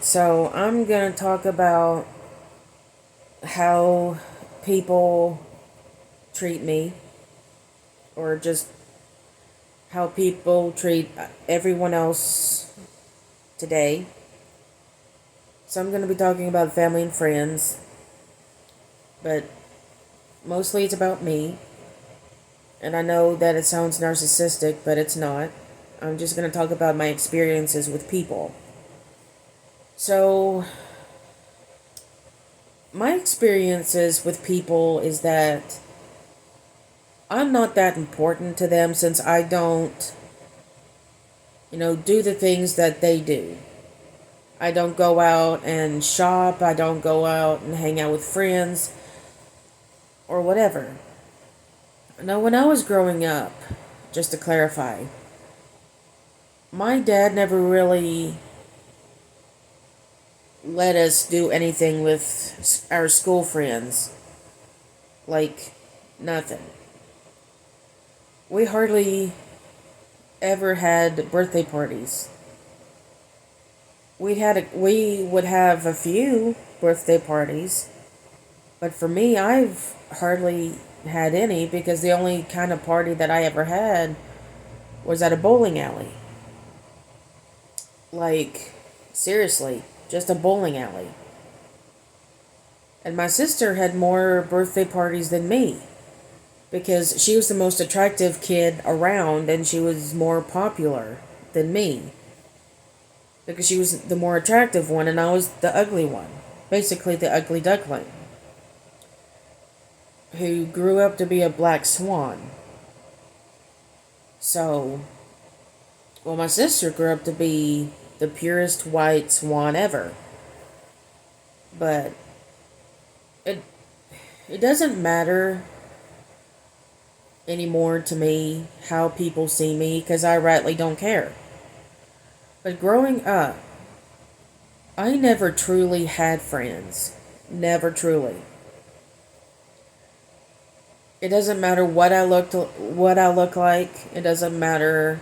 So I'm going to talk about how people treat me, or just how people treat everyone else today. So I'm going to be talking about family and friends, but mostly it's about me. And I know that it sounds narcissistic, but it's not. I'm just going to talk about my experiences with people. So, my experiences with people is that I'm not that important to them since I don't, do the things that they do. I don't go out and shop, I don't go out and hang out with friends or whatever. Now, when I was growing up, just to clarify, my dad never really let us do anything with our school friends. Like, nothing. We hardly ever had birthday parties. We would have a few birthday parties, but for me, I've hardly had any because the only kind of party that I ever had was at a bowling alley. Like, seriously, just a bowling alley. And my sister had more birthday parties than me because she was the most attractive kid around and she was more popular than me because she was the more attractive one and I was the ugly one. Basically, the ugly duckling who grew up to be a black swan. So, well, my sister grew up to be the purest white swan ever. But it it doesn't matter anymore to me how people see me because I rightly don't care. But growing up, I never truly had friends. Never truly. It doesn't matter what I look like. It doesn't matter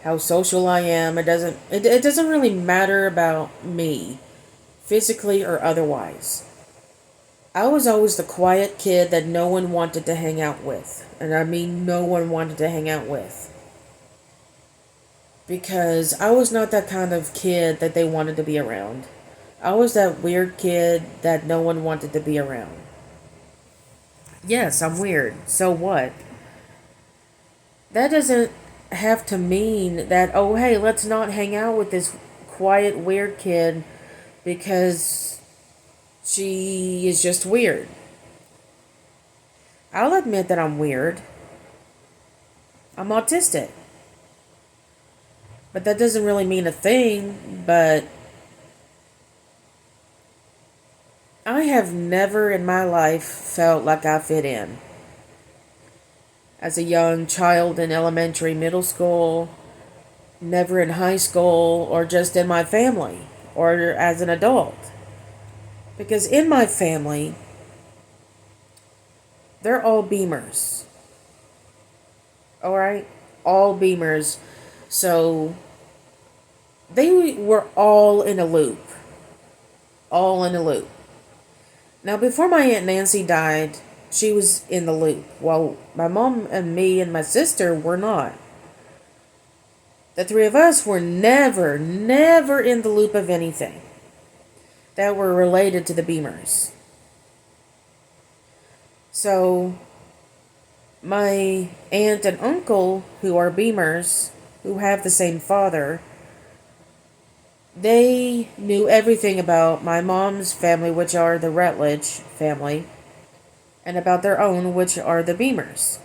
how social I am. It doesn't really matter about me, physically or otherwise. I was always the quiet kid that no one wanted to hang out with. And I mean no one wanted to hang out with. Because I was not that kind of kid that they wanted to be around. I was that weird kid that no one wanted to be around. Yes, I'm weird. So what? That doesn't have to mean that, oh, hey, let's not hang out with this quiet, weird kid because she is just weird. I'll admit that I'm weird. I'm autistic. But that doesn't really mean a thing, but I have never in my life felt like I fit in. As a young child in elementary, middle school, never in high school, or just in my family, or as an adult. Because in my family, they're all Beamers. Alright? All Beamers. So, they were all in a loop. All in a loop. Now, before my Aunt Nancy died, she was in the loop, while my mom and me and my sister were not. The three of us were never, never in the loop of anything that were related to the Beamers. So, my aunt and uncle, who are Beamers, who have the same father, they knew everything about my mom's family, which are the Rutledge family, and about their own, which are the Beamers.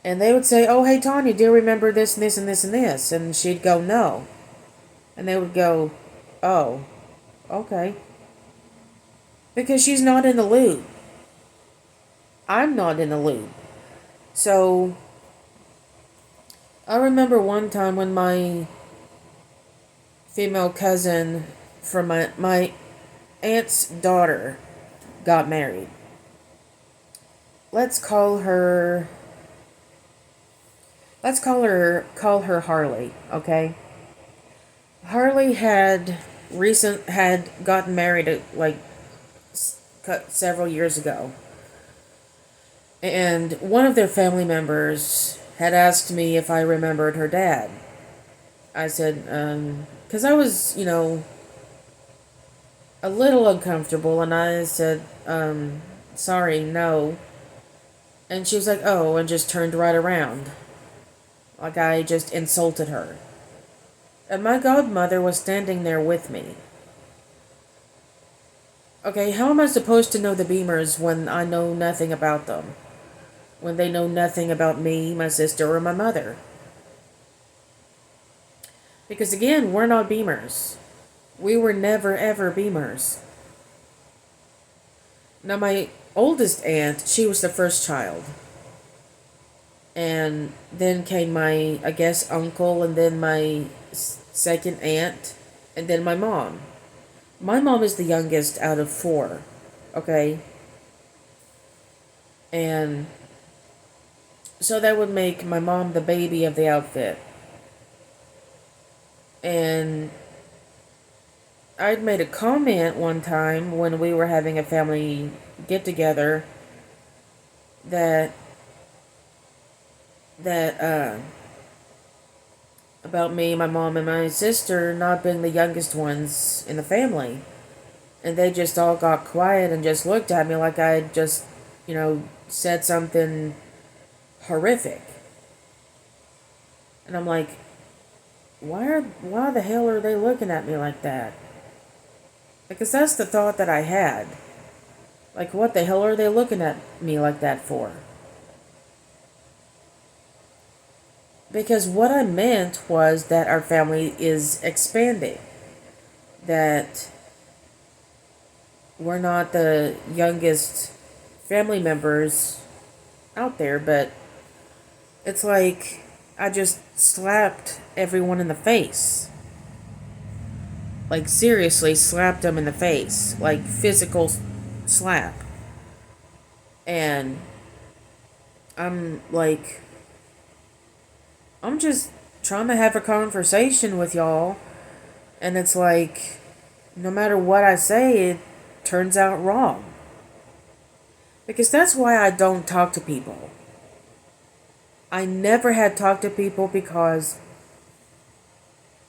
And they would say, oh, hey, Tanya, do you remember this and this and this and this? And she'd go, no. And they would go, oh, okay. Because she's not in the loop. I'm not in the loop. So, I remember one time when my female cousin from my aunt's daughter got married. Let's call her call her Harley, okay? Harley had had gotten married like several years ago, and one of their family members had asked me if I remembered her dad. I said, because I was, a little uncomfortable, and I said, sorry, no. And she was like, oh, and just turned right around. Like I just insulted her. And my godmother was standing there with me. Okay, how am I supposed to know the Beamers when I know nothing about them? When they know nothing about me, my sister, or my mother? Because again, we're not Beamers. We were never ever Beamers. Now, my oldest aunt, she was the first child. And then came my, I guess, uncle, and then my second aunt, and then my mom. My mom is the youngest out of four, okay? And so that would make my mom the baby of the outfit. And I'd made a comment one time when we were having a family get together that about me, my mom, and my sister not being the youngest ones in the family. And they just all got quiet and just looked at me like I just, said something horrific. And I'm like, why the hell are they looking at me like that? Because that's the thought that I had. Like, what the hell are they looking at me like that for? Because what I meant was that our family is expanding. That we're not the youngest family members out there, but it's like I just slapped everyone in the face. Like, seriously, slapped them in the face. Like, physical slap. And I'm like, I'm just trying to have a conversation with y'all, and it's like, no matter what I say, it turns out wrong. Because that's why I don't talk to people. I never had talked to people because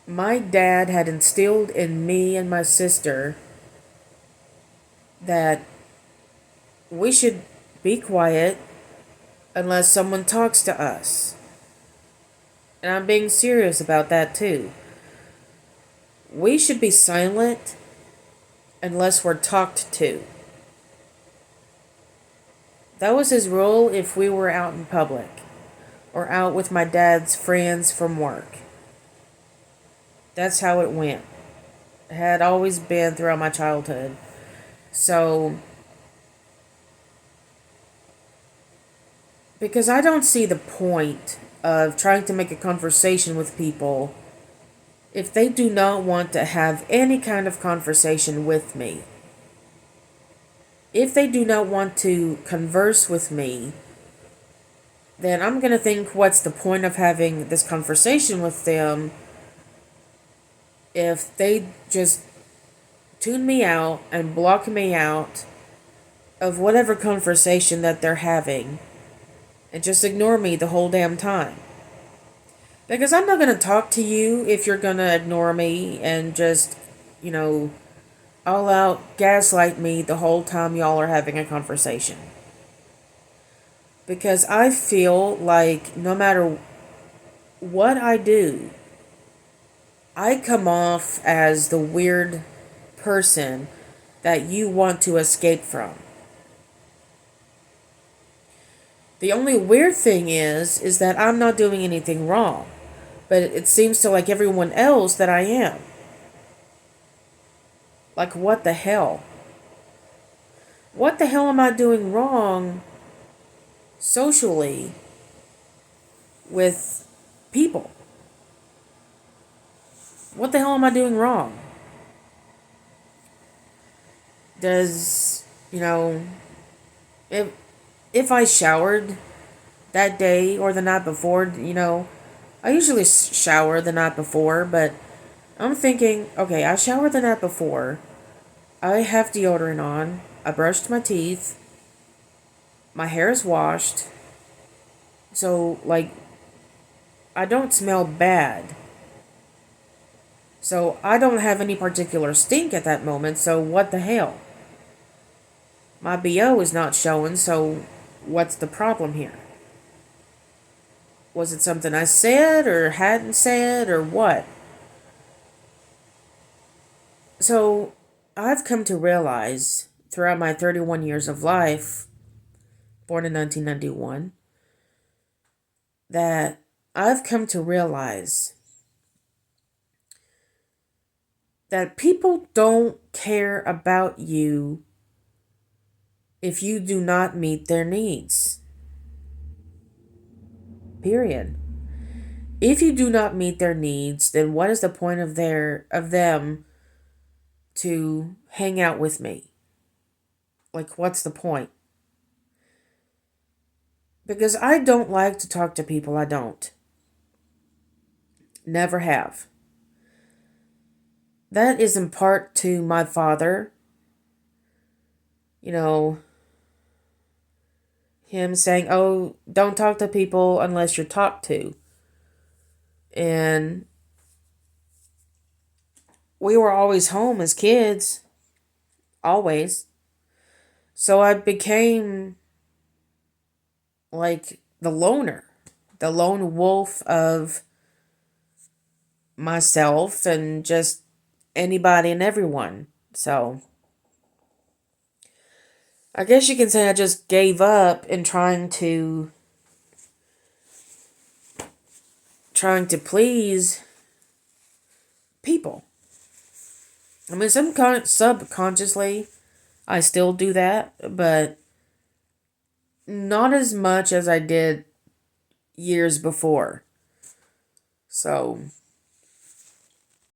my dad had instilled in me and my sister that we should be quiet unless someone talks to us. And I'm being serious about that too. We should be silent unless we're talked to. That was his rule if we were out in public or out with my dad's friends from work. That's how it went. It had always been throughout my childhood. So, because I don't see the point of trying to make a conversation with people if they do not want to have any kind of conversation with me. If they do not want to converse with me, then I'm going to think, what's the point of having this conversation with them if they just tune me out and block me out of whatever conversation that they're having and just ignore me the whole damn time. Because I'm not going to talk to you if you're going to ignore me and just, all out gaslight me the whole time y'all are having a conversation. Because I feel like no matter what I do, I come off as the weird person that you want to escape from. The only weird thing is that I'm not doing anything wrong, but it seems to like everyone else that I am. Like, what the hell? What the hell am I doing wrong socially with people? What the hell am I doing wrong? Does, if I showered that day or the night before, I usually shower the night before, but I'm thinking, okay, I showered the night before. I have deodorant on. I brushed my teeth. My hair is washed. So, like, I don't smell bad. So, I don't have any particular stink at that moment. So, what the hell? My BO is not showing. So, what's the problem here? Was it something I said or hadn't said or what? So, I've come to realize throughout my 31 years of life, born in 1991, that I've come to realize that people don't care about you if you do not meet their needs. Period. If you do not meet their needs, then what is the point of them to hang out with me? Like, what's the point? Because I don't like to talk to people I don't. Never have. That is in part to my father. You know, him saying, oh, don't talk to people unless you're talked to. And we were always home as kids. Always. So I became like the loner, the lone wolf of myself and just anybody and everyone. So I guess you can say I just gave up in trying to please people. I mean, subconsciously, I still do that, but not as much as I did years before. So